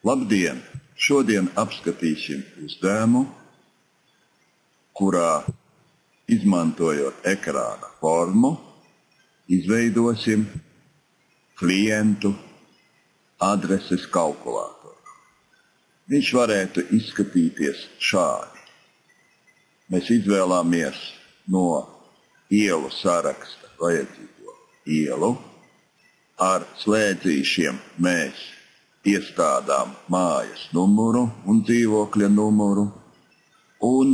Labdien! Šodien apskatīsim uzdevumu, kurā, izmantojot ekrāna formu, izveidosim klientu adreses kalkulātoru. Viņš varētu izskatīties šādi. Mēs izvēlamies no ielu saraksta vajadzīgo ielu. Ar slēdzīšiem mēs iestādām mājas numuru un dzīvokļa numuru, un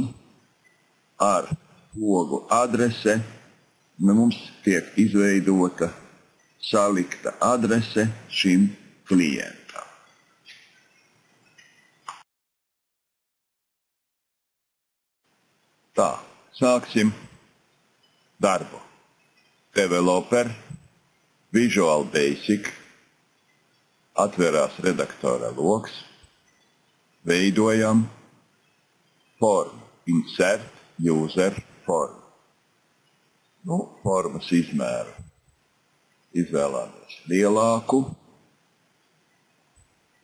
ar pogu adrese mums tiek izveidota salikta adrese šim klientam. Tā, sāksim darbu. Developer, Visual Basic, atverās redaktora loks, veidojam formu, insert user formu. Formas izmēru izvēlāmies lielāku,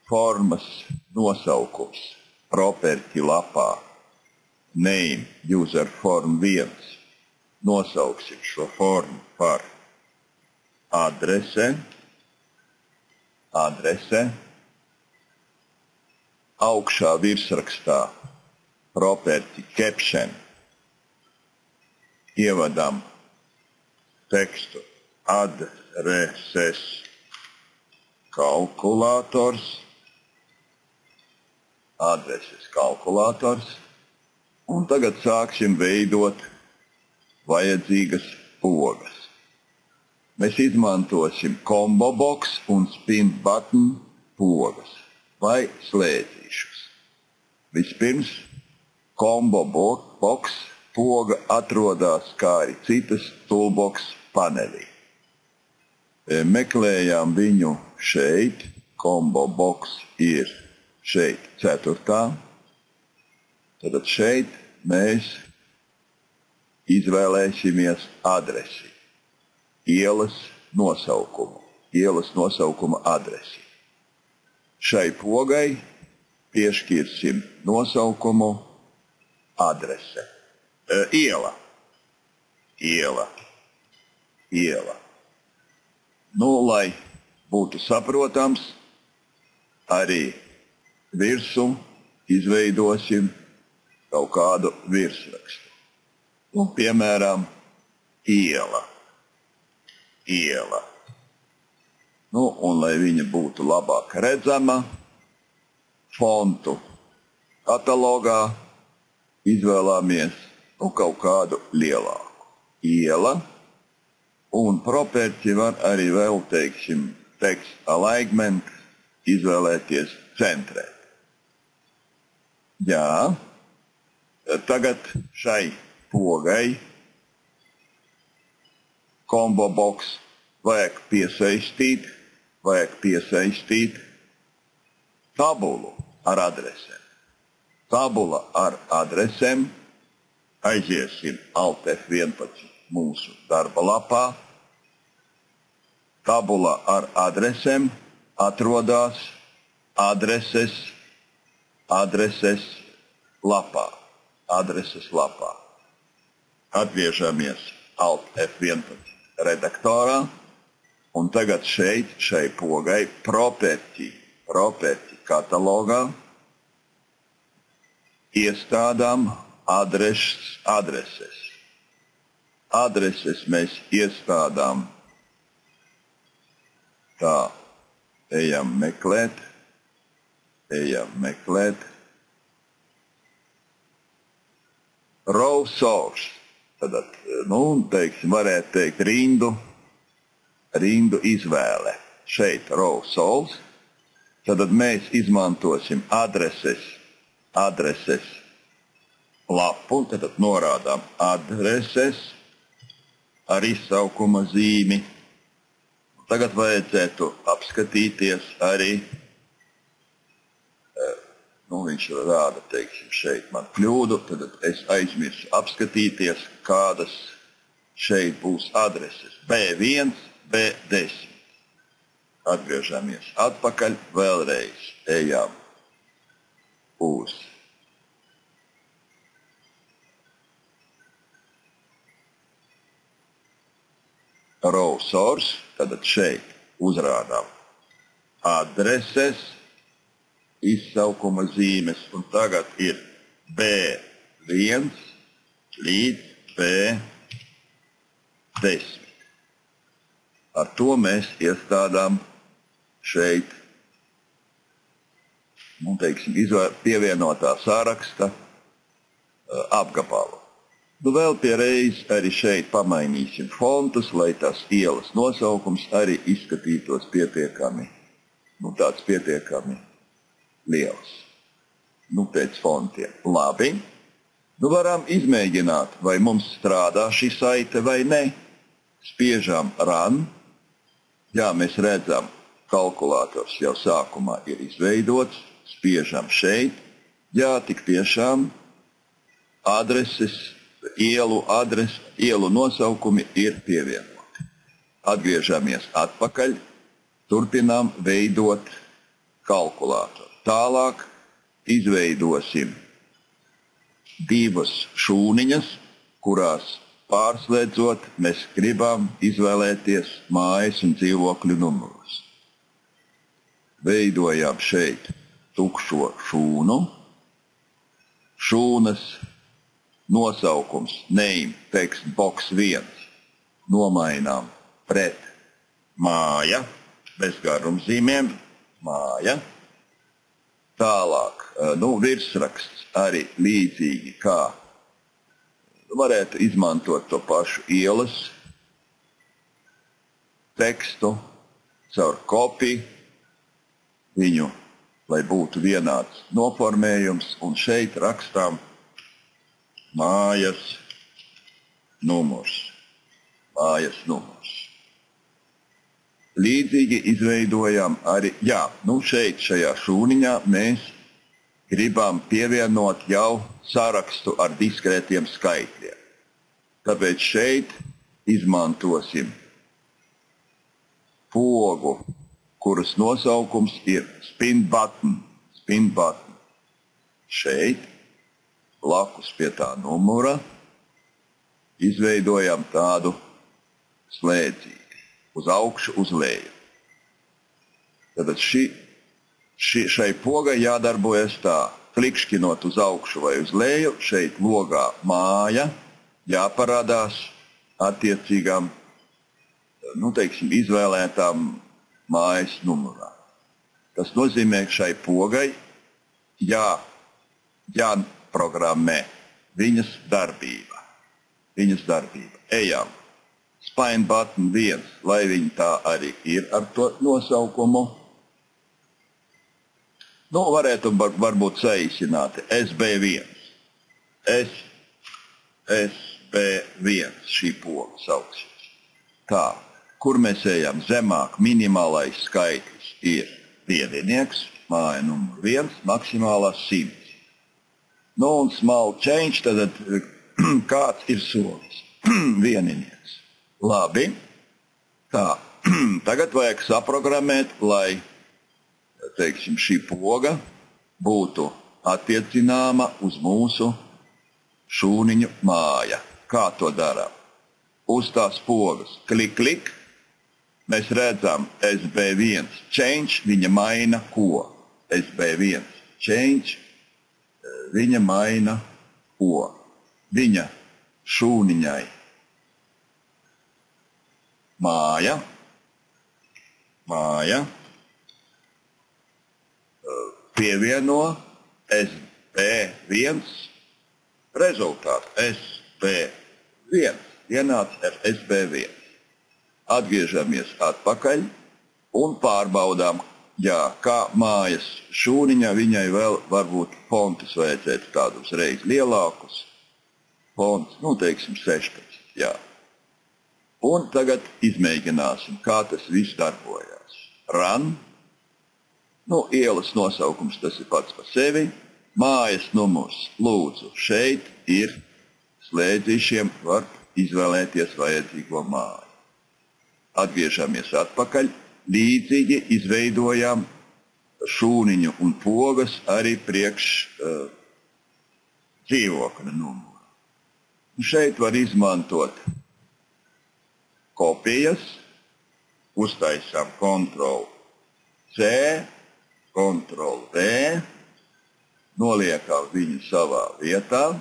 formas nosaukums property lapā, name user form 1, nosauksim šo formu par adrese, augšā virsrakstā property caption, ievadam tekstu adreses kalkulators, un tagad sāksim veidot vajadzīgas pogas. Mēs izmantosim combo box un spin button pogas vai slēdzīšus. Vispirms combo box poga atrodas kā arī citas toolbox panelī. Meklējām viņu šeit, combo box ir šeit 4. Tad šeit mēs izvēlēsimies adresi. Ielas nosaukuma adresi. Šai pogai piešķirsim nosaukumu adrese. Iela. Lai būtu saprotams, arī virsmu izveidosim kaut kādu virsrakstu. Piemēram, iela. Un, lai viņa būtu labāk redzama, fontu katalogā izvēlāmies kaut kādu lielāku. Iela un property var arī vēl, text alignment izvēlēties centrēt. Jā, tagad šai pogai combo box vajag piesaistīt tabulu ar adresēm. Tabula ar adresēm, aiziesim Alt F11 mūsu darba lapā. Tabula ar adresēm atrodas adreses lapā. Atgriežamies Alt F11 redaktorā, un tagad šai pogai property katalogā iestādām adreses. Adreses mēs iestādām tā, ejam meklēt. Row source. Tad, varētu teikt rindu izvēle. Šeit row source. Tad mēs izmantosim adreses lapu. Tad norādām adreses ar izsaukuma zīmi. Tagad vajadzētu apskatīties arī, viņš rāda, šeit man kļūdu, tad es aizmirsu apskatīties, kādas šeit būs adreses. B1, B10. Atgriežamies atpakaļ, vēlreiz ejam uz row source, tad šeit uzrādām adreses, izsaukuma zīmes, un tagad ir B1 līdz B10. Ar to mēs iestādām šeit, pievienotā sāraksta apgabalu. Vēl pie reizes arī šeit pamainīsim fontus, lai tās ielas nosaukums arī izskatītos pietiekami, tāds pietiekami liels. Pēc fontiem. Labi. Varam izmēģināt, vai mums strādā šī saite vai ne. Spiežam run. Jā, mēs redzam, kalkulators jau sākumā ir izveidots. Spiežam šeit. Jā, tik tiešām adreses, ielu nosaukumi ir pievienoti. Atgriežamies atpakaļ. Turpinām veidot kalkulātoru. Tālāk izveidosim divas šūniņas, kurās pārslēdzot mēs gribam izvēlēties mājas un dzīvokļu numurus. Veidojam šeit tukšo šūnu. Šūnas nosaukums name text box 1 nomainām pret māja, bez garumzīmēm, māja. Tālāk, virsraksts arī līdzīgi kā varētu izmantot to pašu ielas tekstu caur copy, viņu, lai būtu vienāds noformējums, un šeit rakstām mājas numurs. Mājas numurs. Līdzīgi izveidojam arī, šeit šajā šūniņā mēs gribam pievienot jau sarakstu ar diskrētiem skaitļiem. Tāpēc šeit izmantosim pogu, kuras nosaukums ir spin button. Spin button. Šeit, blakus pie tā numura, izveidojam tādu slēdzīti. Uz augšu, uz leju. Tātad šai pogai jādarbojas tā, klikšķinot uz augšu vai uz leju, šeit logā māja jāparādās attiecīgām, izvēlētām mājas numurā. Tas nozīmē, ka šai pogai jāprogrammē viņas darbība. Ejam. Spine button 1, lai viņi tā arī ir ar to nosaukumu. Varētu varbūt saīsināti SB1. SB1 šī poga sauksies. Tā, kur mēs ejam zemāk, minimālais skaitlis ir pievinieks, māja numur 1, maksimālā 100. Un small change, tad kāds ir solis? Vieninieks. Labi, tā, tagad vajag saprogrammēt, lai, šī poga būtu attiecināma uz mūsu šūniņu māja. Kā to darām? Uz tās pogas klik, mēs redzam SB1 change, viņa maina ko? SB1 change, viņa maina ko? Viņa šūniņai māja, pievieno SB1 rezultātu. SB1 vienāds ar SB1. Atgriežamies atpakaļ un pārbaudām, kā mājas šūniņā viņai vēl varbūt fontus vajadzētu tādus reiz lielākus. Fonts, 16, jā. Un tagad izmēģināsim, kā tas viss darbojās. Run. Ielas nosaukums tas ir pats par sevi. Mājas numurs, lūdzu, šeit ir slēdzīšiem, var izvēlēties vajadzīgo māju. Atgriežamies atpakaļ. līdzīgi izveidojam šūniņu un pogas arī priekš dzīvokļa numuru. Šeit var izmantot kopijas, uztaisām Ctrl C, Ctrl V, noliekam viņu savā vietā,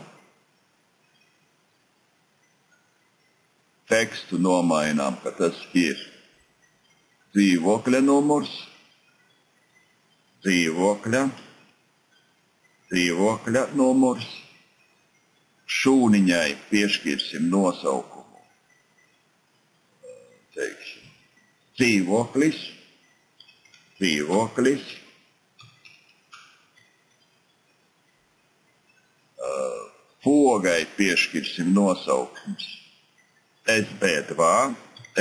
tekstu nomainām, ka tas ir dzīvokļa numurs, dzīvokļa numurs, šūniņai piešķirsim nosaukumu, teiksim, dzīvoklis, pogai piešķirsim nosaukums SB2,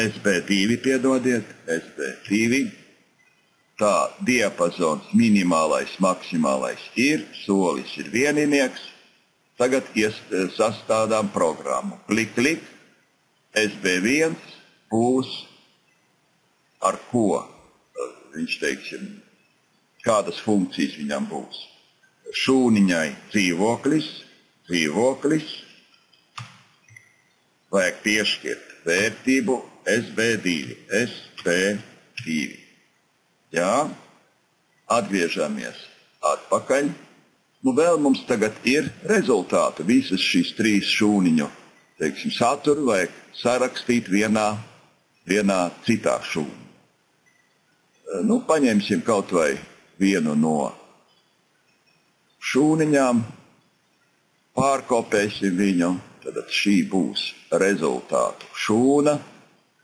SB2, tā diapazons minimālais, maksimālais ir, solis ir vieninieks, tagad sastādām programmu. Klik, klik, SB1 būs ar ko, viņš teiksim, kādas funkcijas viņam būs. Šūniņai dzīvoklis, vajag piešķirt vērtību SB2. Jā, atgriežamies atpakaļ. Nu, vēl mums tagad ir rezultāti. Visas šīs trīs šūniņu, teiksim, saturu vajag sarakstīt vienā citā šūniņā. Nu, paņemsim kaut vai vienu no šūniņām, pārkopēsim viņu, tad šī būs rezultātu šūna,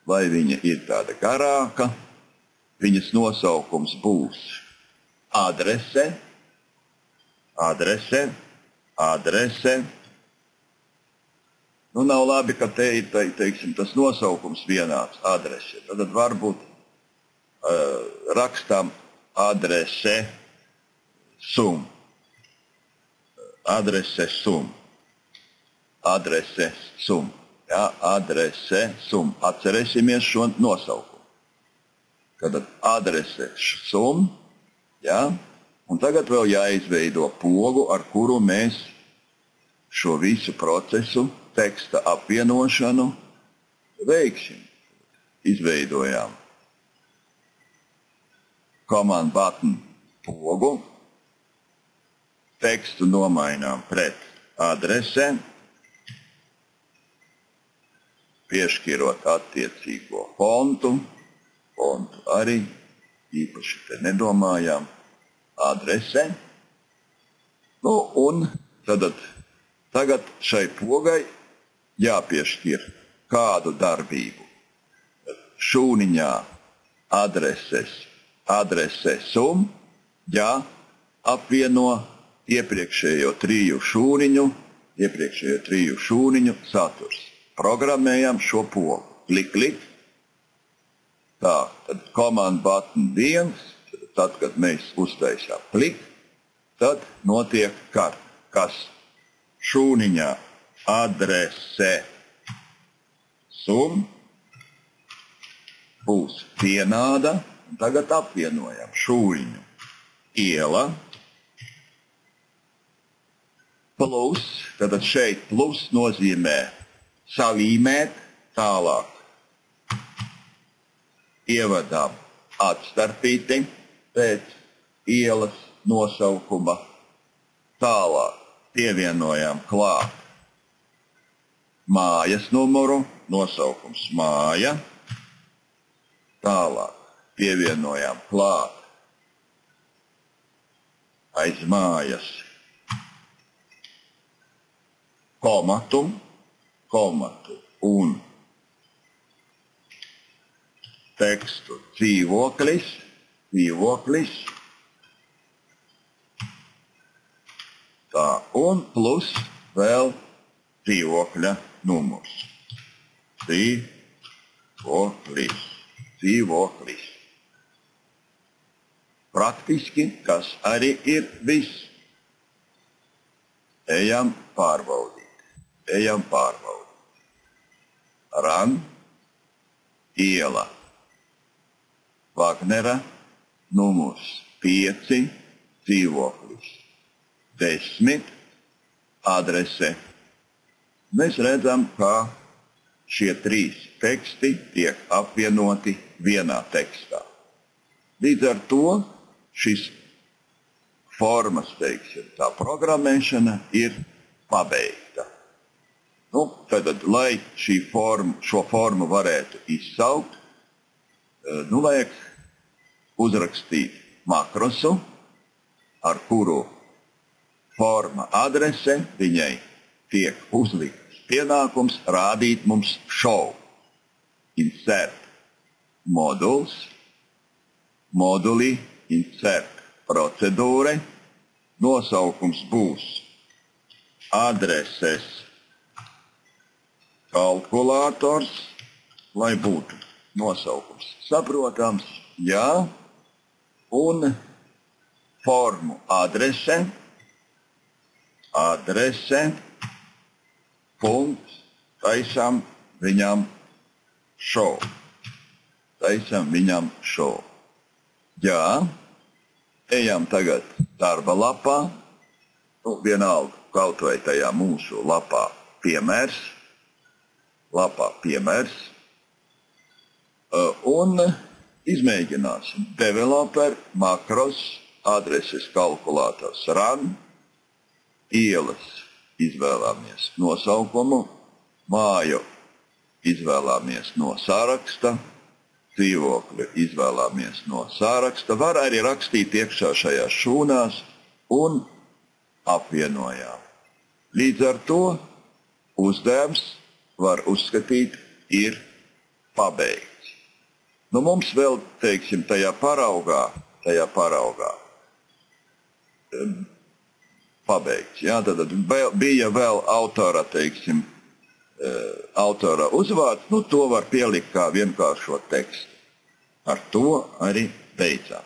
vai viņa ir tāda garāka, viņas nosaukums būs adrese. Nu, nav labi, ka te ir, teiksim, tas nosaukums vienāds adrese. Tad varbūt rakstām adrese sum. Jā, adrese sum. Atcerēsimies šo nosaukumu. Tad adrese sum, jā, un tagad vēl jāizveido pogu, ar kuru mēs šo visu procesu, teksta apvienošanu veiksim. Izveidojām command button pogu, tekstu nomainām pret adrese, piešķirot attiecīgo fontu arī, īpaši te nedomājām, adrese. Nu, un tagad šai pogai jāpiešķir kādu darbību. Šūniņā adrese sum, jā, apvieno iepriekšējo triju šūniņu saturs. Programējam šo pogu. Klik, klik. Tā, tad command button 1, tad, kad mēs uztaisām klik, tad notiek kas šūniņā adrese sum būs vienāda, un tagad apvienojam šūniņu iela plus, tad šeit plus nozīmē salīmēt tālāk. Ievadām atstarpīti pēc ielas nosaukuma, tālāk pievienojām klāt mājas numuru, nosaukums māja, tālāk pievienojām klāt aiz mājas komatu un tekstu dzīvoklis, tā, un plus vēl dzīvokļa numurs. Dzīvoklis. Praktiski, kas arī ir viss. Ejam pārbaudīt. Run, iela. Vagnera, numurs 5, dzīvoklis 10, adrese. Mēs redzam, ka šie 3 teksti tiek apvienoti vienā tekstā. Līdz ar to šis formas, teiksim, tā programmēšana ir pabeigta. Tad, lai šo formu varētu izsaukt, vajag uzrakstīt makrosu, ar kuru forma adrese viņai tiek uzlikts pienākums rādīt mums show. Insert moduls, moduli, insert procedūre, nosaukums būs adreses kalkulators, lai būtu nosaukums saprotams, jā, un formu adrese, punkts, taisam viņam show. Jā, ejam tagad darba lapā, vienalga kaut vai tajā mūsu lapā piemērs, un izmēģināsim developer, makros, adreses kalkulators run, ielas izvēlāmies nosaukumu, māju izvēlāmies no sāraksta, dzīvokli izvēlāmies no sāraksta, var arī rakstīt iekšā šajās šūnās un apvienojām. Līdz ar to uzdevums var uzskatīt ir pabeigts. Mums vēl, teiksim, tajā paraugā pabeigts. Jā, tad bija vēl autora, teiksim, autora uzvārds, to var pielikt kā vienkāršo tekstu. Ar to arī beidzām.